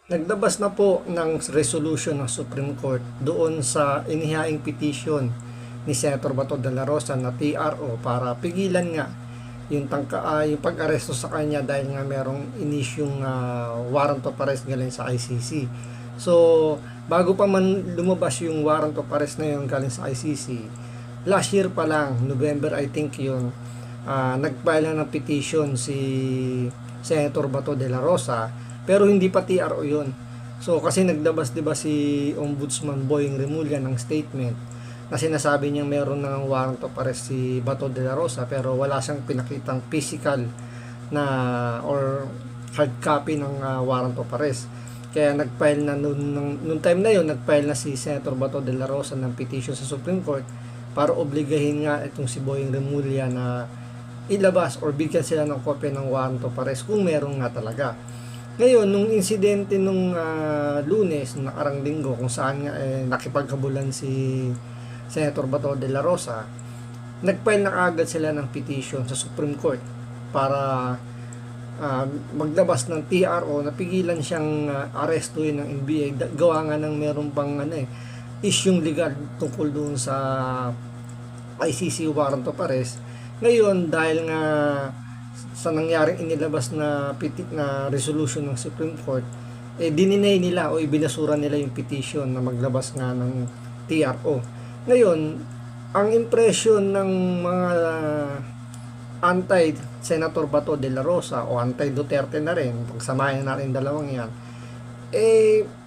Naglabas na po ng resolution ng Supreme Court doon sa inihaing petition ni Senator Bato de la Rosa na TRO para pigilan nga yung pag-aresto sa kanya dahil nga merong inisyong warrant of arrest galing sa ICC. So, bago pa man lumabas yung warrant of arrest na yun galing sa ICC, last year pa lang, November I think yun, nag-file na ng petition si Senator Bato de la Rosa, pero hindi pa TRO yun. So kasi naglabas 'di ba si Ombudsman Boying Remulla ng statement na sinasabi niyang meron ng warrant of arrest si Bato de la Rosa pero wala siyang pinakitang physical na or hard copy ng warrant of arrest. Kaya nag-file na nung time na yun, nag-file na si Senator Bato de la Rosa ng petition sa Supreme Court para obligahin nga itong si Boying Remulla na ilabas or bigyan sila ng kopya ng warrant of arrest kung meron nga talaga. Ngayon, nung insidente nung Lunes, nakarang linggo, kung saan nga nakipagkabulan si Senator Bato de la Rosa, nag-file na agad sila ng petition sa Supreme Court para maglabas ng TRO na pigilan siyang arestuhin ng NBI. Gawa nga ng meron pang isyung legal tungkol doon sa ICC warrant of arrest. Ngayon, dahil nga sa nangyaring inilabas na resolution ng Supreme Court, dininay nila o ibinasura nila yung petition na maglabas nga ng TRO. Ngayon, ang impression ng mga anti-Senator Bato de la Rosa o anti-Duterte na rin, pagsamahin natin dalawang yan,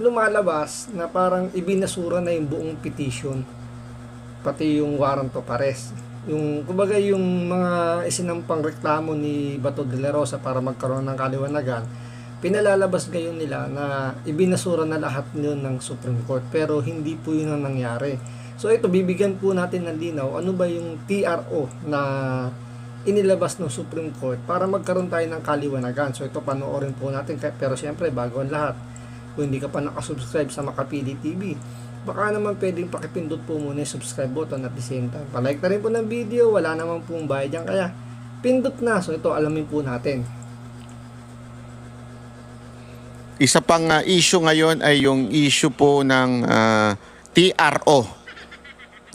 lumalabas na parang ibinasura na yung buong petition, pati yung warrant of arrest. Yung kumbaga yung mga isinampang reklamo ni Bato de la Rosa para magkaroon ng kaliwanagan, pinalalabas ngayon nila na ibinasura na lahat yun ng Supreme Court, pero hindi po yun ang nangyari. So ito, bibigyan po natin ng linaw ano ba yung TRO na inilabas ng Supreme Court para magkaroon tayo ng kaliwanagan. So ito, panoorin po natin, pero siyempre bago ang lahat, kung hindi ka pa nakasubscribe sa Makapili TV, baka naman pwedeng pakipindot po muna yung subscribe button at the same time. Palike na rin po ng video, wala naman pong bayad yan, kaya pindot na. So ito, alamin po natin. Isa pang issue ngayon ay yung issue po ng TRO.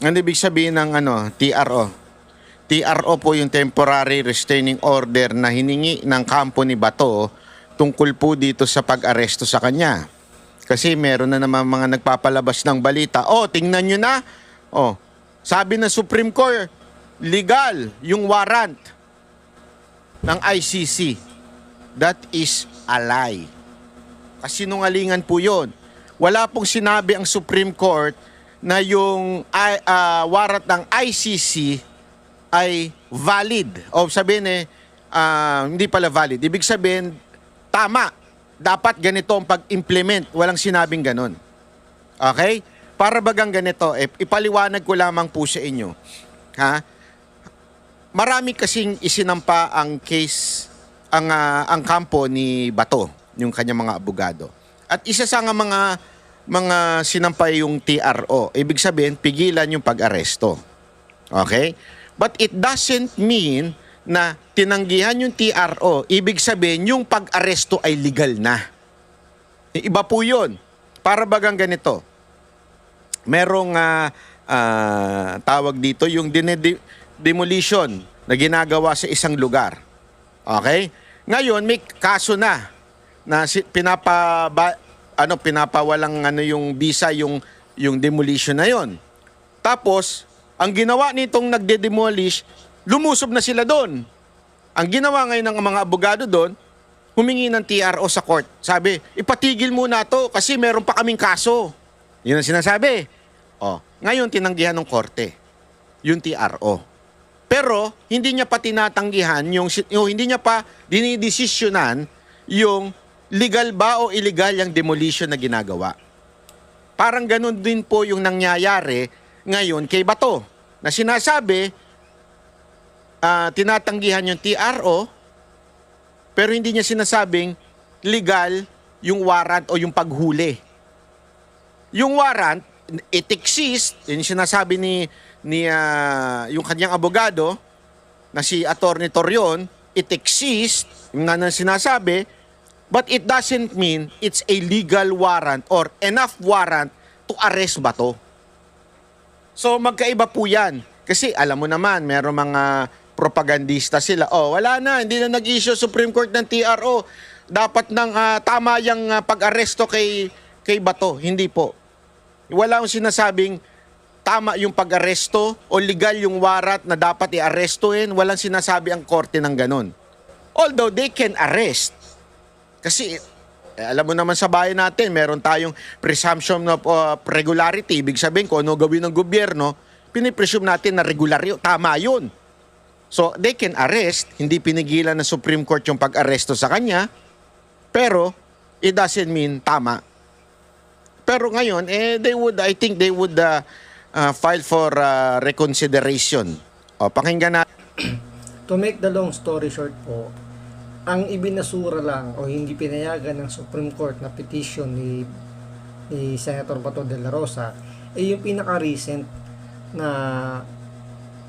Ano ibig sabihin ng TRO? TRO po yung Temporary Restraining Order na hiningi ng kampo ni Bato tungkol po dito sa pag-aresto sa kanya. Kasi meron na naman mga nagpapalabas ng balita. Tingnan nyo na. Sabi ng Supreme Court, legal yung warrant ng ICC. That is a lie. Kasinungalingan po yun. Wala pong sinabi ang Supreme Court na yung warrant ng ICC ay valid. Sabihin hindi pala valid. Ibig sabihin, tama. Dapat ganito ang pag-implement. Walang sinabing ganun. Okay? Para bagang ganito, ipaliwanag ko lamang po sa inyo. Marami kasing isinampa ang case, ang kampo ni Bato, yung kanyang mga abogado. At isa sa mga sinampa yung TRO. Ibig sabihin, pigilan yung pag-aresto. Okay? But it doesn't mean na tinanggihan yung TRO, ibig sabihin yung pag-aresto ay legal na. Iba po yun. Para bagang ganito. Merong tawag dito yung demolition na ginagawa sa isang lugar. Okay? Ngayon may kaso na pinapawalang yung visa yung demolition na yon. Tapos ang ginawa nitong nagde-demolish, lumusob na sila doon. Ang ginawa ngayon ng mga abogado doon, humingi ng TRO sa court. Sabi, ipatigil muna to kasi meron pa kaming kaso. Yun ang sinasabi. Ngayon tinanggihan ng korte yung TRO. Pero hindi niya pa tinatanggihan hindi niya pa dinidesisyonan yung legal ba o illegal yung demolition na ginagawa. Parang ganun din po yung nangyayari ngayon kay Bato na sinasabi tinatanggihan yung TRO pero hindi niya sinasabing legal yung warrant o yung paghuli. Yung warrant, it exists, yung sinasabi ni yung kanyang abogado na si Attorney Torion, it exists, yung sinasabi, But it doesn't mean it's a legal warrant or enough warrant to arrest Bato. So magkaiba po yan. Kasi alam mo naman, meron mga propagandista sila. Oh, wala na, hindi na nag-issue Supreme Court ng TRO. Dapat nang tama yung pag-aresto kay Bato. Hindi po. Wala akong sinasabing tama yung pag-aresto o legal yung warrant na dapat i-arestuhin. Walang sinasabi ang korte ng ganun. Although they can arrest. Kasi alam mo naman sa bayan natin, meron tayong presumption of regularity. Ibig sabihin kung ano gawin ng gobyerno, pinipresume natin na regular yun. Tama yun. So they can arrest. Hindi pinigilan ng Supreme Court yung pag-aresto sa kanya. Pero it doesn't mean tama. Pero ngayon, I think they would file for reconsideration. O, pakinggan natin. To make the long story short po, ang ibinasura lang o hindi pinayagan ng Supreme Court na petition ni Senator Bato de la Rosa ay yung pinaka-recent na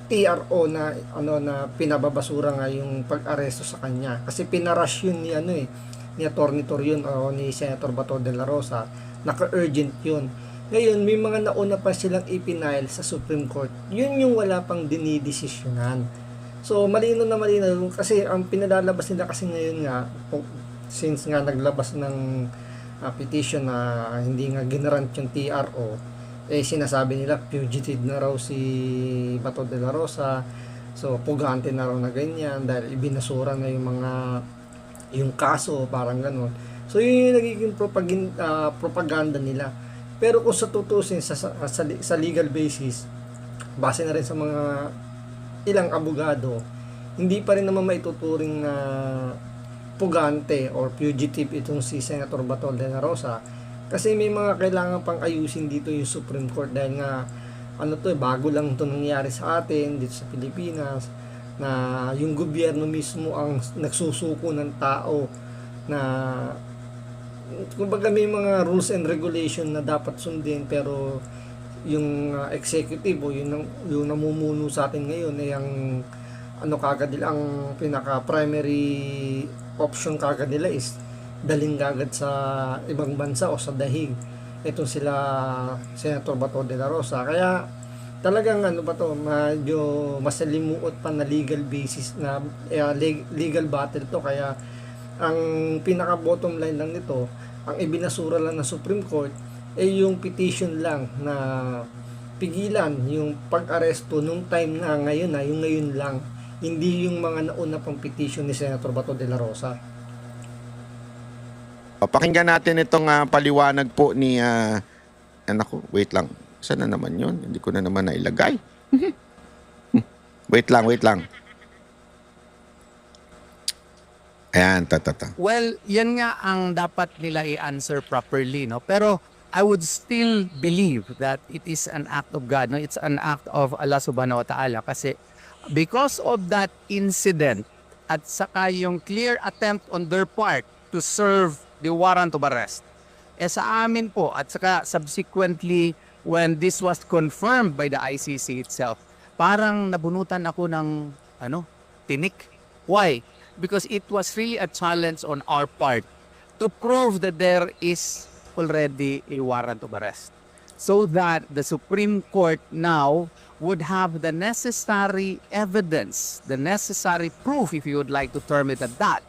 TRO na na pinababasura nga yung pag-aresto sa kanya kasi pinarush yun ni Attorney Torion o ni Senator Bato de la Rosa, naka-urgent yun. Ngayon may mga nauna pa silang ipinail sa Supreme Court, yun yung wala pang dinidesisyonan. So, malino na malino kasi ang pinalalabas nila kasi ngayon nga, since nga naglabas ng petition na hindi nga ginarant yung TRO, sinasabi nila fugitive na raw si Bato de la Rosa, so pugante na raw na ganyan dahil ibinasura na yung kaso, parang ganun. So, yun yung nagiging propaganda nila. Pero kung sa tutusin sa legal basis, base na rin sa mga ilang abogado, hindi pa rin naman maituturing na pugante or fugitive itong si Senator Bato de la Rosa kasi may mga kailangan pang ayusin dito yung Supreme Court dahil nga bago lang ito nangyari sa atin dito sa Pilipinas na yung gobyerno mismo ang nagsusuko ng tao na kumbaga may mga rules and regulation na dapat sundin pero yung executive o yung namumuno sa atin ngayon ay ang kagad nila, ang pinaka primary option kagad nila is daling kagad sa ibang bansa o sa dahig itong sila Senator Bato de la Rosa. Kaya talagang medyo masalimuot pa na legal basis na legal battle to. Kaya ang pinaka bottom line lang nito, ang ibinasura lang ng Supreme Court yung petition lang na pigilan yung pag-aresto nung time na ngayon yung ngayon lang, hindi yung mga nauna pang petition ni Senator Bato de la Rosa. Pakinggan natin itong paliwanag po ni wait lang. Saan na naman yun? Hindi ko na naman nailagay. Wait lang. Ayan, Well, yan nga ang dapat nila i-answer properly, no? Pero I would still believe that it is an act of God, no? It's an act of Allah subhanahu wa ta'ala kasi because of that incident at saka yung clear attempt on their part to serve the warrant of arrest, sa amin po at saka subsequently when this was confirmed by the ICC itself, parang nabunutan ako ng tinik. Why? Because it was really a challenge on our part to prove that there is already a warrant of arrest so that the Supreme Court now would have the necessary evidence, the necessary proof, if you would like to term it at that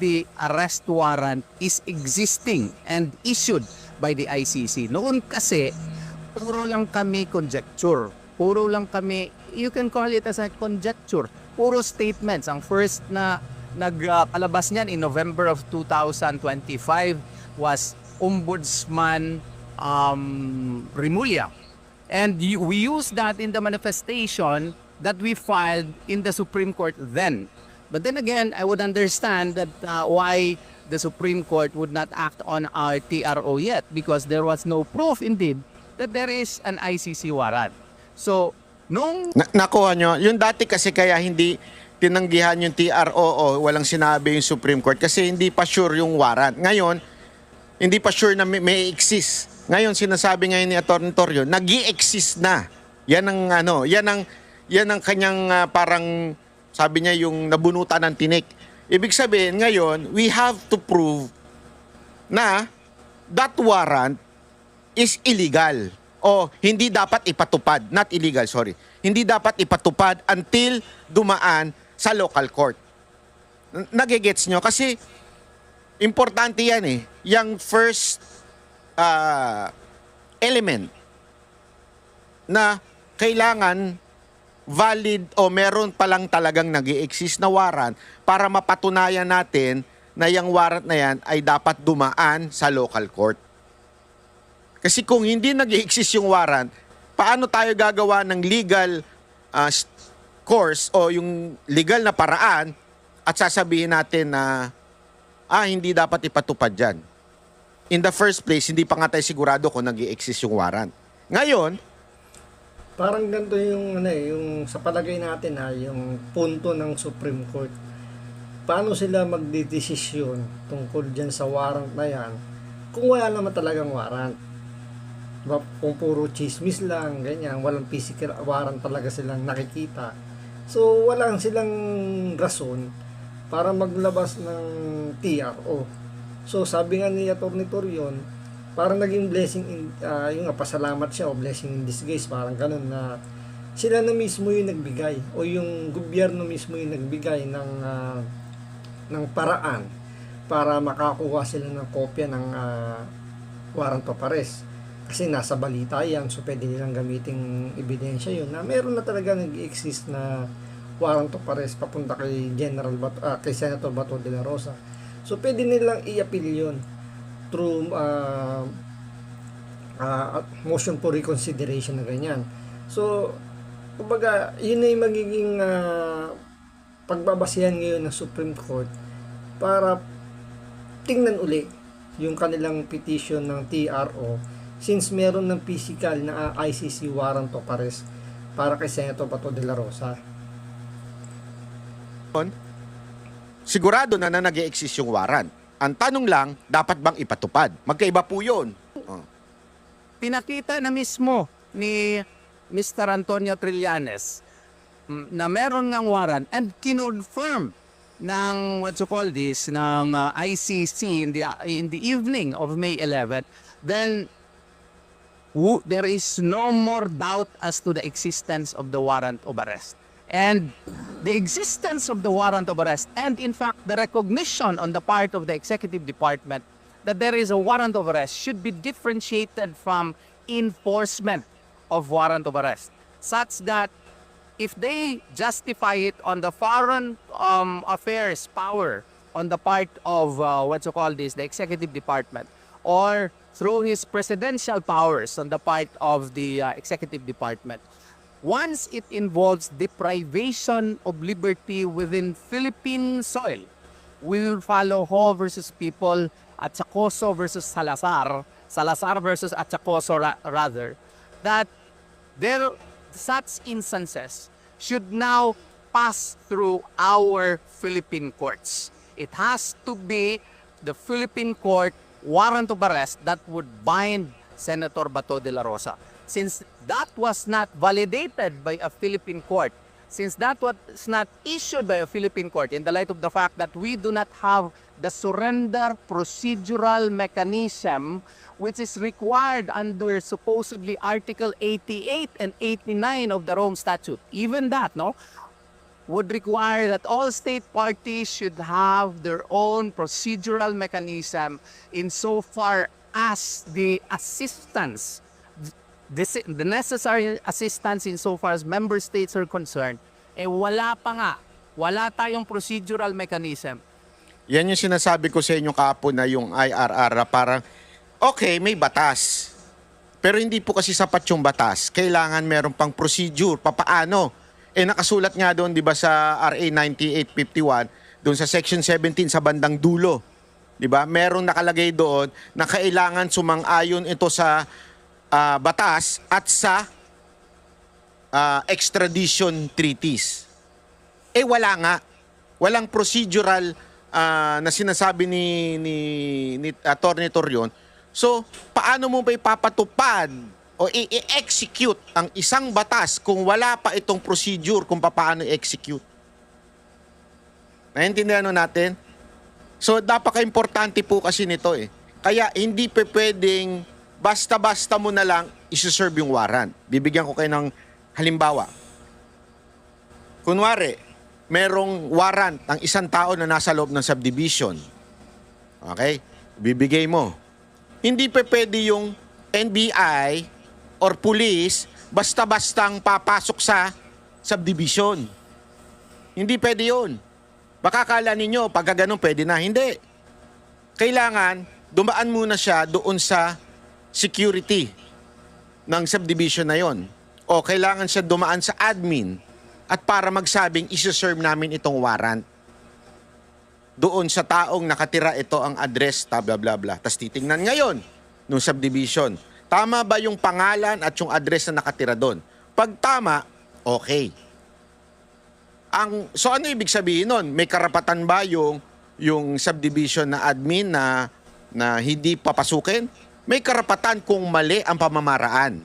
the arrest warrant is existing and issued by the ICC. Noon kasi, puro lang kami conjecture. Puro lang kami, you can call it as a conjecture. Puro statements. Ang first na nagpalabas niyan in November of 2025 was Ombudsman Remulla. And we used that in the manifestation that we filed in the Supreme Court then. But then again, I would understand that why the Supreme Court would not act on our TRO yet because there was no proof indeed that there is an ICC warrant. So, nakuha nyo, yung dati kasi kaya hindi tinanggihan yung TRO o walang sinabi yung Supreme Court kasi hindi pa sure yung warrant. Ngayon, hindi pa sure na may exist. Ngayon, sinasabi ngayon ni Atty. Torion, nag-i-exist na. Yan ang kanyang parang sabi niya yung nabunutan ng tinik. Ibig sabihin, ngayon, we have to prove na that warrant is illegal o hindi dapat ipatupad. Not illegal, sorry. Hindi dapat ipatupad until dumaan sa local court. Nagigets nyo? Kasi importante yan eh. Yung first element na kailangan valid o meron palang talagang nag-i-exist na warrant para mapatunayan natin na yung warrant na yan ay dapat dumaan sa local court. Kasi kung hindi nag-i-exist yung warrant, paano tayo gagawa ng legal course o yung legal na paraan at sasabihin natin na hindi dapat ipatupad dyan. In the first place, hindi pa nga tayo sigurado kung nag-i-exist yung warrant. Ngayon, Parang ganito yung yung sa palagay natin yung punto ng Supreme Court. Paano sila magdedesisyon tungkol diyan sa warrant na yan kung wala naman talagang warrant? Diba? Kung puro chismis lang, ganyan, walang physical warrant talaga silang nakikita. So walang silang rason para maglabas ng TRO. So sabi nga ni Atty. Torion, parang naging blessing yung pasalamat siya o blessing in disguise, parang ganun na sila na mismo yung nagbigay o yung gobyerno mismo yung nagbigay ng paraan para makakuha sila ng kopya ng warrant of arrest. Kasi nasa balita yan, so pwede nilang gamiting ebidensya yun na meron na talaga nag-exist na warrant of arrest papunta kay kay Senator Bato de la Rosa. So pwede nilang i-appeal yun through motion for reconsideration na ganyan. So, kumbaga, yun na yung magiging pagbabasihan ngayon ng Supreme Court para tingnan uli yung kanilang petition ng TRO since meron ng physical na ICC warrant of arrest para kay Senator Bato de la Rosa. sigurado na nag-i-exist yung warrant. Ang tanong lang, dapat bang ipatupad? Magkaiba po yun. Pinakita na mismo ni Mr. Antonio Trillanes na meron ngang warrant and kinonfirm ng ng ICC in the evening of May 11, then there is no more doubt as to the existence of the warrant of arrest. And the existence of the warrant of arrest and in fact the recognition on the part of the executive department that there is a warrant of arrest should be differentiated from enforcement of warrant of arrest, such that if they justify it on the foreign affairs power on the part of the executive department, or through his presidential powers on the part of the executive department, once it involves deprivation of liberty within Philippine soil, we will follow Ho versus People, Atchacoso versus Salazar versus Atchacoso rather, that there such instances should now pass through our Philippine courts. It has to be the Philippine court warrant of arrest that would bind Senator Bato de la Rosa. Since that was not validated by a Philippine court, since that was not issued by a Philippine court, in the light of the fact that we do not have the surrender procedural mechanism which is required under supposedly Article 88 and 89 of the Rome Statute, even that, would require that all state parties should have their own procedural mechanism insofar as the assistance, the necessary assistance insofar as member states are concerned, wala tayong procedural mechanism. Yan yung sinasabi ko sa inyo kahapon na yung IRR na parang, okay, may batas. Pero hindi po kasi sapat yung batas. Kailangan meron pang procedure. Papaano? Nakasulat nga doon, di ba, sa RA 9851, doon sa Section 17 sa bandang dulo. Di ba? Merong nakalagay doon na kailangan sumang-ayon ito sa batas at sa extradition treaties. Wala nga. Walang procedural na sinasabi ni Atty. Torion. So, paano mo ba ipapatupad o i-execute ang isang batas kung wala pa itong procedure kung paano i-execute? Naintindihan natin? So, napaka-importante po kasi nito eh. Kaya hindi pa pwedeng basta-basta mo na lang isi-serve yung warrant. Bibigyan ko kayo ng halimbawa. Kunwari, merong warrant ng isang tao na nasa loob ng subdivision. Okay? Bibigay mo. Hindi pa pwede yung NBI or police basta-bastang papasok sa subdivision. Hindi pwede yun. Baka akala ninyo, pagka ganun pwede na. Hindi. Kailangan, dumaan muna siya doon sa security ng subdivision na yon. O kailangan siya dumaan sa admin at para magsabing isi-serve namin itong warrant. Doon sa taong nakatira ito ang address, bla bla bla. Tapos titingnan ngayon nung subdivision. Tama ba yung pangalan at yung address na nakatira doon? Pag tama, okay. So ano ibig sabihin nun? May karapatan ba yung subdivision na admin na hindi papasukin? May karapatan kung mali ang pamamaraan.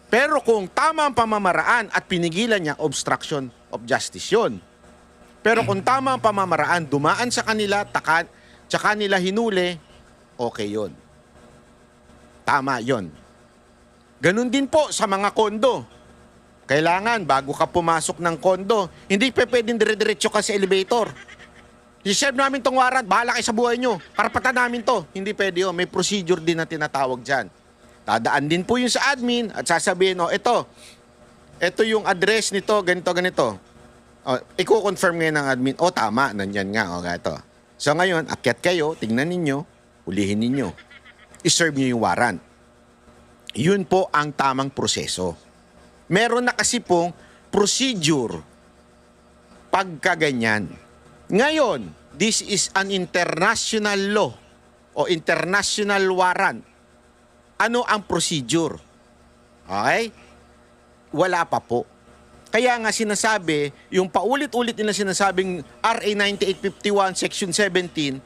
Pero kung tama ang pamamaraan at pinigilan niya, obstruction of justice yun. Pero kung tama ang pamamaraan, dumaan sa kanila, tsaka nila hinuli, okay yun. Tama yun. Ganun din po sa mga kondo. Kailangan, bago ka pumasok ng kondo, hindi pa pwedeng dire-diretso ka sa elevator. I-serve namin tong warrant, bahala kayo sa buhay nyo. Karapatan namin to. Hindi pwede yun. May procedure din na tinatawag dyan. Dadaan din po yung sa admin at sasabihin, ito yung address nito, ganito, ganito. I-confirm ngayon ng admin, tama, nandyan nga, ito. So ngayon, akyat kayo, tingnan ninyo, hulihin ninyo. I-serve nyo yung warrant. Yun po ang tamang proseso. Meron na kasi pong procedure pagkaganyan. Ngayon, this is an international law o international warrant. Ano ang procedure? Okay? Wala pa po. Kaya nga sinasabi, yung paulit-ulit nila sinasabing RA 9851 Section 17,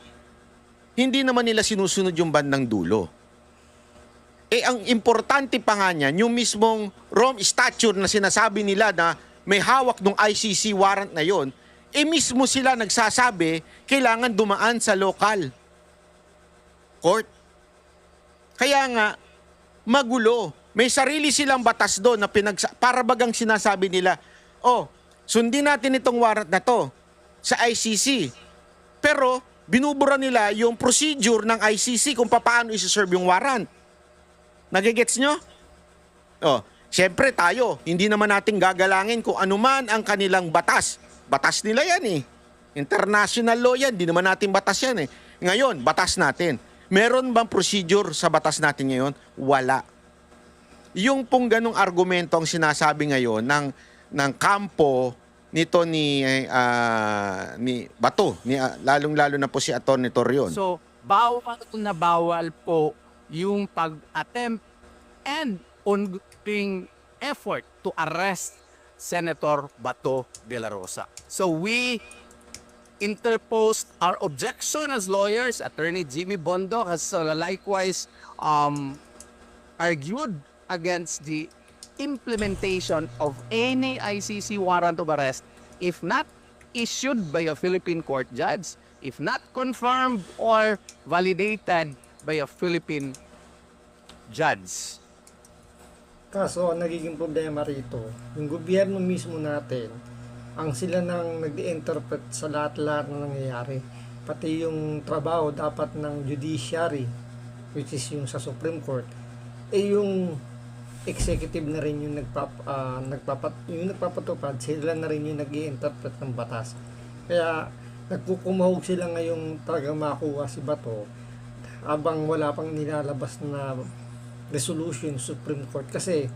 hindi naman nila sinusunod yung bandang dulo. Ang importante pa nga niyan, yung mismong Rome Statute na sinasabi nila na may hawak ng ICC warrant na yon, mismo sila nagsasabi, kailangan dumaan sa local court. Kaya nga, magulo. May sarili silang batas doon na para bagang sinasabi nila, sundin natin itong warrant na to sa ICC. Pero, binubura nila yung procedure ng ICC kung paano isi-serve yung warrant. Nagigets nyo? Siyempre tayo, hindi naman natin gagalangin kung anuman ang kanilang batas. Batas nila yan eh. International law yan, hindi naman natin batas yan eh. Ngayon, batas natin. Meron bang procedure sa batas natin ngayon? Wala. Yung pong ganong argumento ang sinasabi ngayon ng kampo nito ni Bato, lalong-lalo na po si Atty. Torion. So, bawal po yung pag-attempt and ongoing effort to arrest Senator Bato de la Rosa. So we interposed our objection as lawyers. Attorney Jimmy Bondo has likewise argued against the implementation of any ICC warrant of arrest if not issued by a Philippine court judge, if not confirmed or validated by a Philippine judge. Kaso, ang nagiging problema rito, yung gobyerno mismo natin, ang sila nang nag-interpret sa lahat-lahat na nangyayari. Pati yung trabaho dapat ng judiciary, which is yung sa Supreme Court, yung executive na rin yung nagpapatupad, sila na rin yung nag-i-interpret ng batas. Kaya, nagkukumahog sila ngayong talagang makuha si Bato habang wala pang nilalabas na resolution Supreme Court. Kasi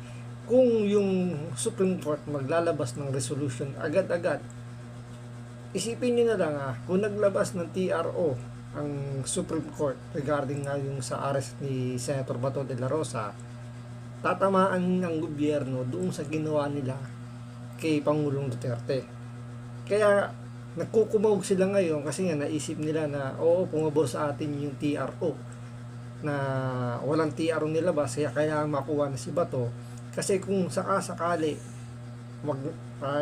kung yung Supreme Court maglalabas ng resolution agad-agad, isipin nyo na lang kung naglabas ng TRO ang Supreme Court regarding nga yung sa arrest ni Senator Bato de la Rosa, tatamaan ng gobyerno doon sa ginawa nila kay Pangulong Duterte. Kaya nagkukumawag sila ngayon kasi nga naisip nila na pumabor sa atin yung TRO na walang TRO nilabas kaya makuha na si Bato. Kasi kung sakali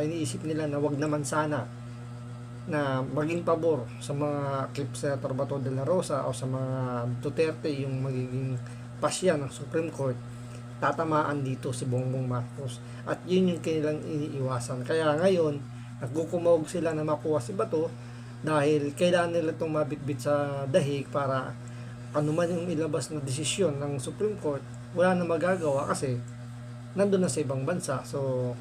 iniisip nila na wag naman sana na maging pabor sa mga kay Senator Bato de la Rosa o sa mga Duterte yung magiging pasya ng Supreme Court, tatamaan dito si Bongbong Marcos. At yun yung kanilang iniiwasan. Kaya ngayon, nagkukumawag sila na makuha si Bato dahil kailangan nila itong mabitbit sa dahig para ano man yung ilabas na desisyon ng Supreme Court, wala na magagawa kasi nandun na sa ibang bansa. So,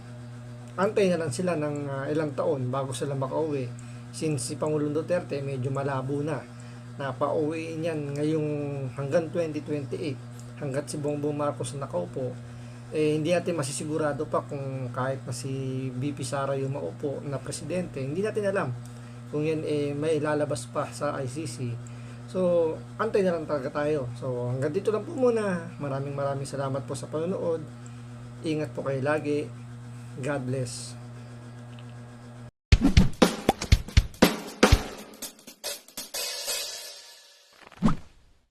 antay na lang sila ng ilang taon bago sila makauwi. Since si Pangulong Duterte medyo malabo na pauwi niyan ngayong hanggang 2028, hanggat si Bongbong Marcos nakaupo, hindi natin masisigurado pa kung kahit na si BP Sara yung maupo na presidente, hindi natin alam kung yan may lalabas pa sa ICC. So, antay na lang talaga tayo. So, hanggang dito lang po muna. Maraming salamat po sa panonood. Ingat po kayo lagi. God bless.